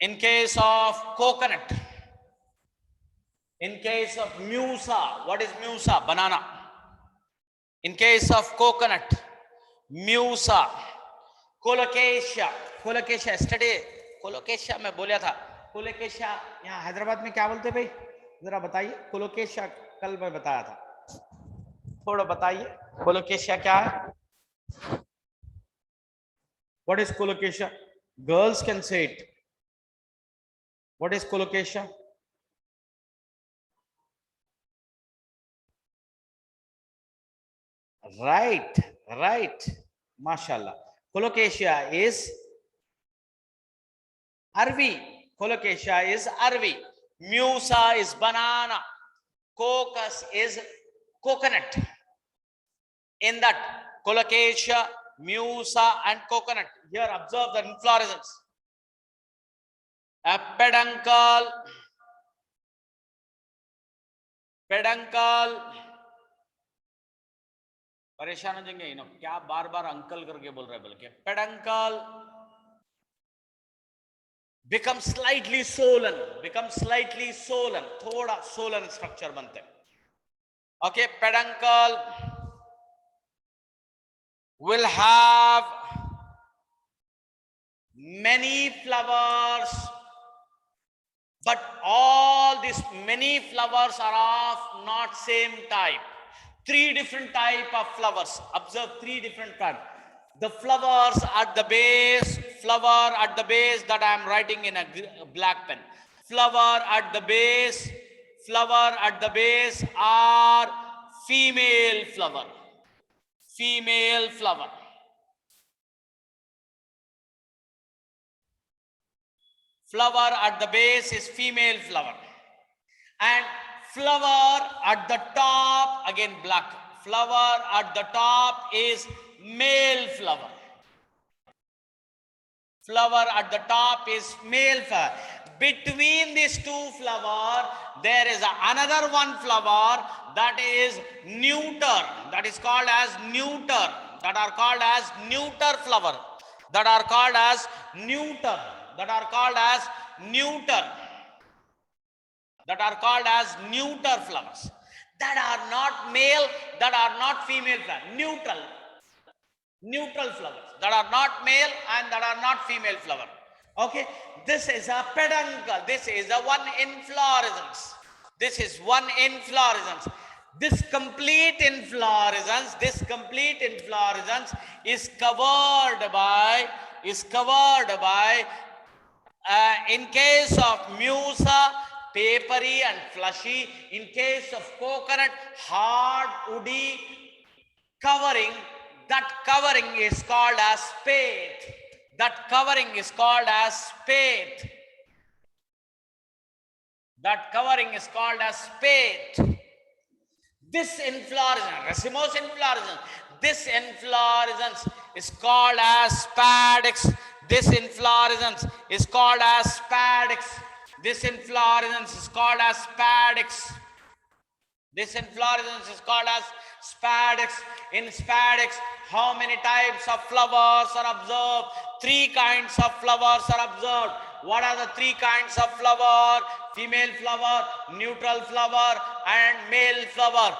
Speaker 1: In case of coconut, in case of musa, what is musa? Banana. In case of coconut, musa. Colocasia, colocasia, yesterday colocasia मैं बोला था. Colocasia यहाँ हैदराबाद में क्या बोलते भाई, जरा बताइए. Colocasia कल मैं बताया था, थोड़ा बताइए. Colocasia क्या है? What is colocasia? Girls can say it. What is colocasia? Right, right. Mashallah. Colocasia is Arvi. Colocasia is Arvi. Musa is banana. Cocos is coconut. In that, colocasia, musa, and coconut. Here, observe the inflorescence. A peduncle, peduncle. परेशान हो जाएंगे इनो, क्या बार बार uncle करके बोल रहे हैं, बल्कि peduncle becomes slightly swollen, थोड़ा swollen structure बनते हैं. Okay, peduncle will have many flowers, but all these many flowers are of not same type. 3 different type of flowers. Observe 3 different types. The flowers at the base, flower at the base that I am writing in a black pen. Flower at the base are female flower. Female flower. Flower at the base is female flower. And flower at the top, again black. Flower at the top is male flower. Flower at the top is male flower. Between these 2 flowers, there is another one flower that is neuter. That is called as neuter. That are called as neuter flower. That are called as neuter. That are called as neuter. That are called as neuter flowers. That are not male, that are not female flowers. Neutral. Neutral flowers. That are not male and that are not female flower. Okay. This is a peduncle. This is a one inflorescence. This is one inflorescence. This complete inflorescence is covered by in case of musa, papery and fleshy. In case of coconut, hard, woody covering. That covering is called as spathe. That covering is called as spathe. That covering is called as spathe. This inflorescence, racemose inflorescence, this inflorescence is called as spadix. This inflorescence is called as spadix. This inflorescence is called as spadix. This inflorescence is called as spadix. In spadix, how many types of flowers are observed? 3 kinds of flowers are observed. What are the 3 kinds of flower? Female flower, neutral flower, and male flower.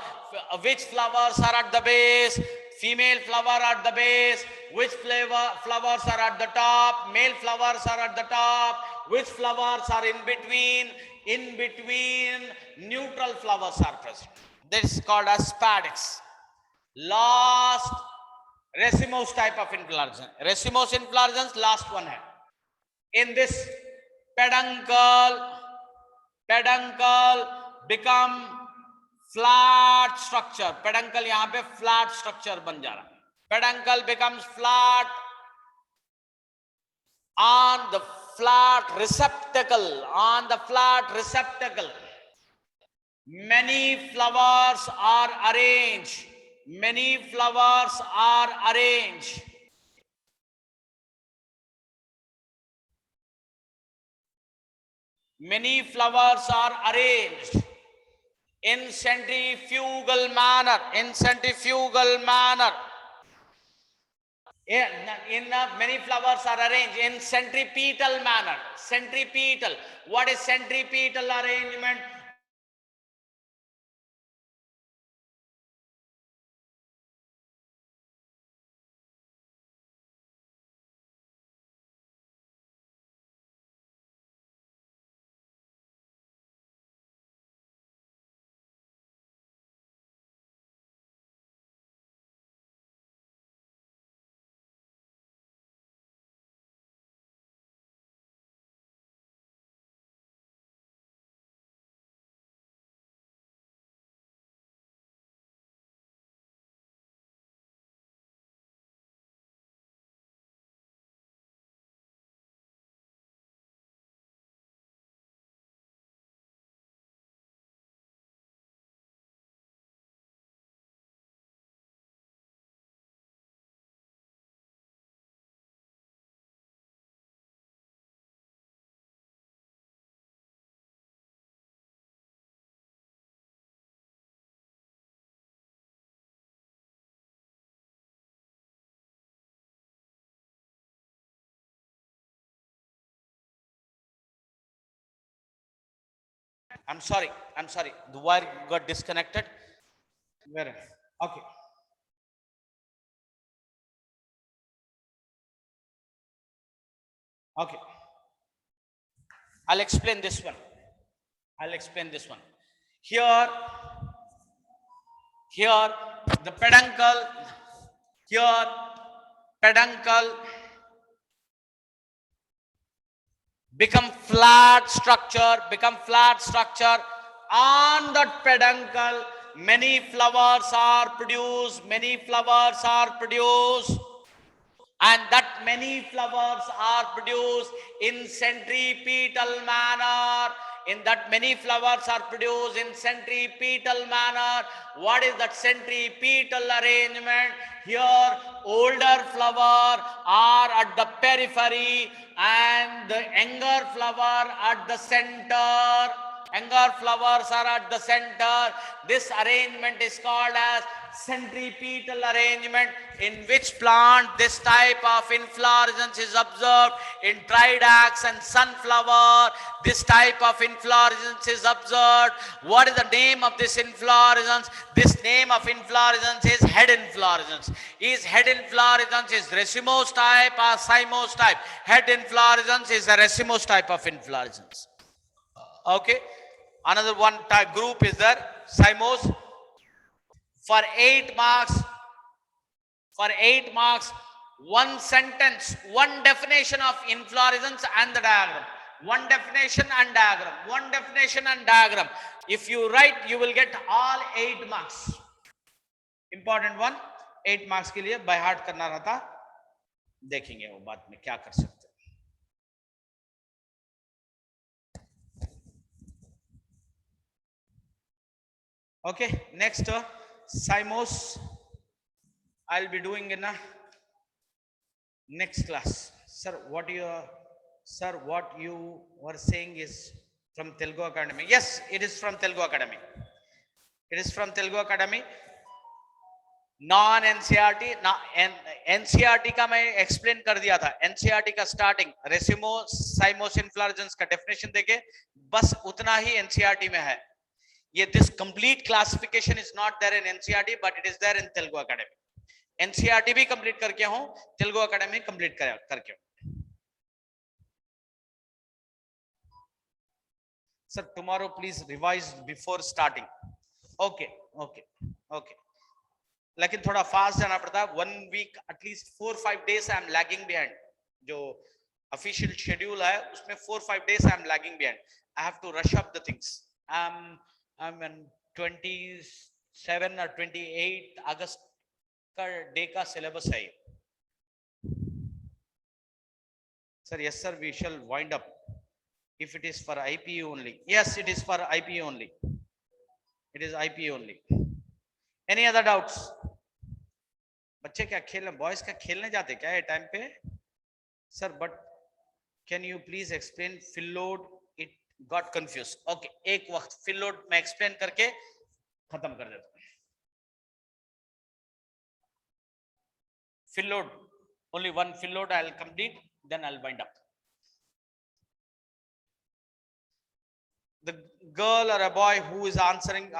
Speaker 1: Which flowers are at the base? Female flower at the base. Which flowers are at the top? Male flowers are at the top. Which flowers are in between? In between, neutral flowers are present. This is called as spadix. Last, racemose type of inflorescence. Racemose inflorescence, last one hai. In this peduncle become flat structure. Peduncle yahan pe flat structure ban ja raha. Peduncle becomes flat on the flat receptacle. On the flat receptacle, many flowers are arranged. Many flowers are arranged. Many flowers are arranged in centrifugal manner. In centrifugal manner. In many flowers are arranged in centripetal manner. Centripetal. What is centripetal arrangement? I'm sorry. I'm sorry. The wire got disconnected. Where? Okay. Okay. I'll explain this one. I'll explain this one. Here, here, the peduncle, here, peduncle become flat structure. On that peduncle, many flowers are produced, and that many flowers are produced in centripetal manner. In that many flowers are produced in centripetal manner. What is that centripetal arrangement? Here, older flower are at the periphery and the younger flower at the center. Younger flowers are at the center. This arrangement is called as centripetal arrangement. In which plant this type of inflorescence is observed? In tridax and sunflower, this type of inflorescence is observed. What is the name of this inflorescence? This name of inflorescence is head inflorescence. Is head inflorescence is racemose type or cymose type? Head inflorescence is a racemose type of inflorescence. Okay. Another one type group is there, cymose. For 8 marks, one sentence, one definition of inflorescence and the diagram. One definition and diagram. One definition and diagram. If you write, you will get all 8 marks. Important one. 8 marks के लिए by heart करना रहता. देखेंगे वो बात में क्या कर सकते हैं. Okay, next cymose I'll be doing in a next class. Sir, what you were saying is from Telugu Academy. Yes, it is from Telugu Academy. It is from Telugu Academy. Non NCERT NCERT का मैं explain कर दिया था. NCERT का starting racemose cymose inflorescence का definition देके बस उतना ही एनसीईआरटी में है. ये this complete classification is not there in NCERT but it is there in Telugu Academy. NCERT भी कंप्लीट करके हूं, तेलुगु एकेडमी कंप्लीट करके हूं. Sir tomorrow please revise before starting. Okay okay okay. लेकिन थोड़ा फास्ट जाना पड़ता है. 1 week at least 4-5 days I am lagging behind. जो ऑफिशियल शेड्यूल है उसमें 4-5 days I am lagging behind. I have to rush up the things. I am in 27 और 28 अगस्त का डे का सिलेबस है. Sir yes sir, we shall wind up if it is for IPU only. Yes, it is for IPU only. It is IPU only. Any other doubts? बच्चे क्या खेलने, boys क्या खेलने जाते क्या ये टाइम पे? Sir but can you please explain fill load, it got confused. Okay, एक वक्त फिल लोड मैं एक्सप्लेन करके खत्म कर देता हूं. Fill load Only one fill load I'll complete, then I'll wind up. The girl or a boy who is answering,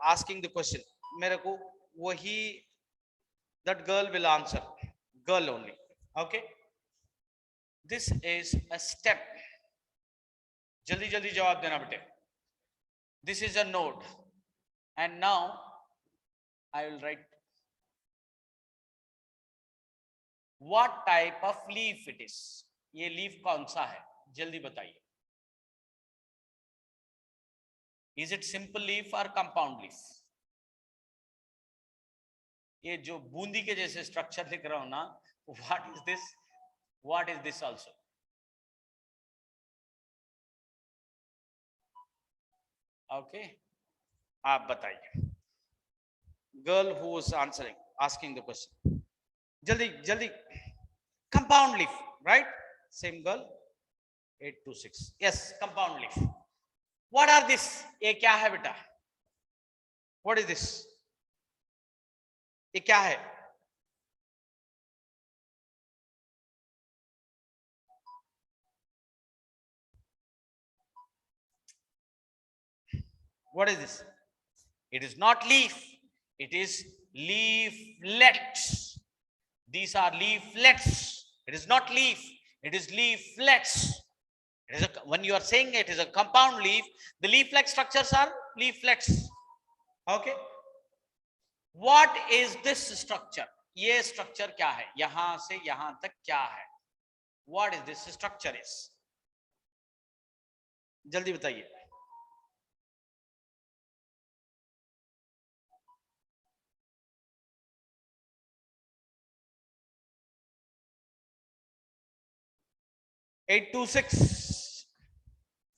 Speaker 1: asking the question, मेरे को वही, that girl will answer, girl only. Okay, this is a step. जल्दी जल्दी जवाब देना बेटे. This is a node, and now I will write what type of leaf it is. ये leaf कौन सा है, जल्दी बताइए. Is it simple leaf or compound leaf? ये जो बूंदी के जैसे स्ट्रक्चर लिख रहा हूं ना, what is this? What is this also? Okay, आप बताइए. Girl who is answering, asking the question. जल्दी जल्दी. Compound leaf, right? Same girl. 826. Yes, compound leaf. What are this? ये क्या है बेटा? What is this? ये क्या है? What is this? It is not leaf. It is leaflets. These are leaflets. It is not leaf. It is leaflets. It is a, when you are saying it is a compound leaf, the leaflet structures are leaflets. Okay. What is this structure? ये structure क्या है? यहां से यहां तक क्या है? What is this structure is? जल्दी बताइए. (826)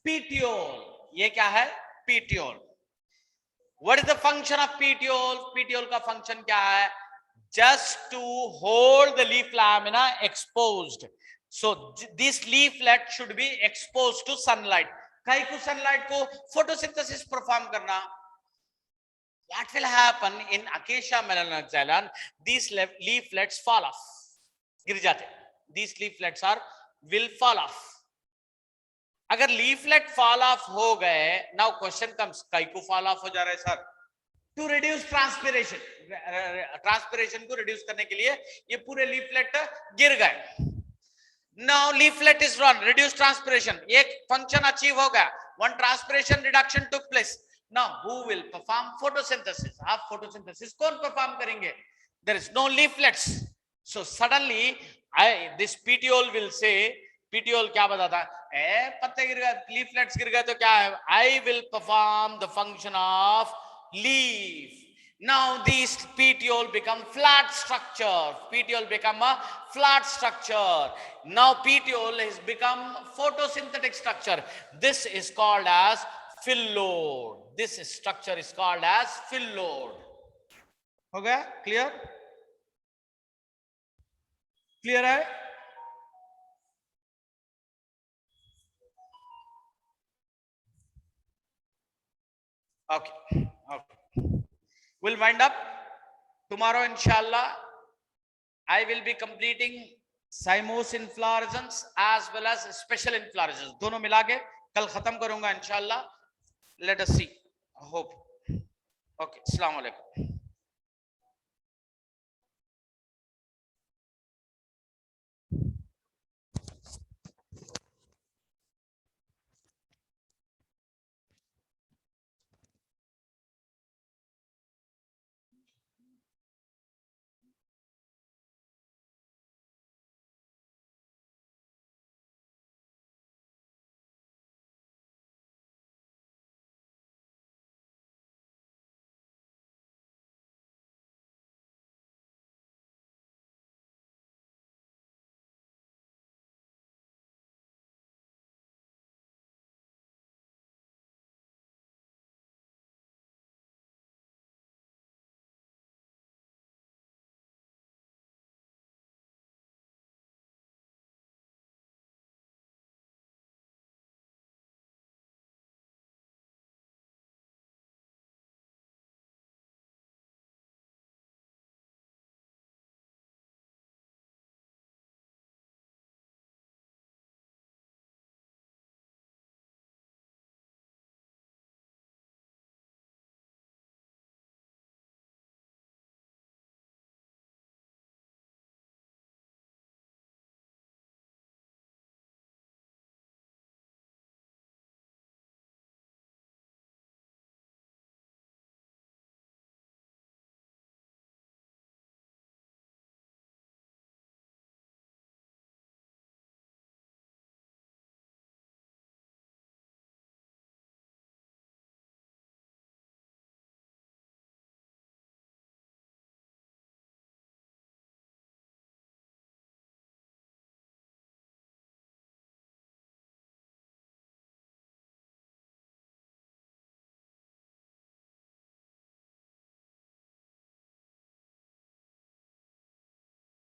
Speaker 1: petiole. ये क्या है? Petiole. What is the function of petiole? Petiole का function क्या है? Just to hold the leaf lamina exposed. So this leaflet should be exposed to sunlight. काहे को sunlight को photosynthesis perform करना. What will happen in Acacia melanoxylon? These leaflets fall off. गिर जाते. These leaflets will fall off. अगर leaflet fall off हो गए, now question comes, काहे को fall off हो जा रहा है sir? To reduce transpiration. Transpiration को reduce करने के लिए ये पूरे leaflet गिर गए. Now leaflet is run, reduce transpiration. एक function achieve हो गया. One transpiration reduction took place. Now who will perform photosynthesis? आप photosynthesis कौन perform करेंगे? There is no leaflets. So suddenly this petiole will say, petiole क्या बताता है? पत्ते गिर गए, leaflets गिर गए तो क्या है? I will perform the function of leaf. Now these petiole become flat structure. Petiole become a flat structure. Now petiole has become photosynthetic structure. This is called as fill load. This structure is called as fill load. Okay, clear? Clear hai? Okay. We'll wind up tomorrow, inshallah. I will be completing cymose inflorescence as well as special inflorescence. दोनों मिला के कल खत्म करूंगा, inshallah. Let us see. I hope. Okay. Assalamu alaikum.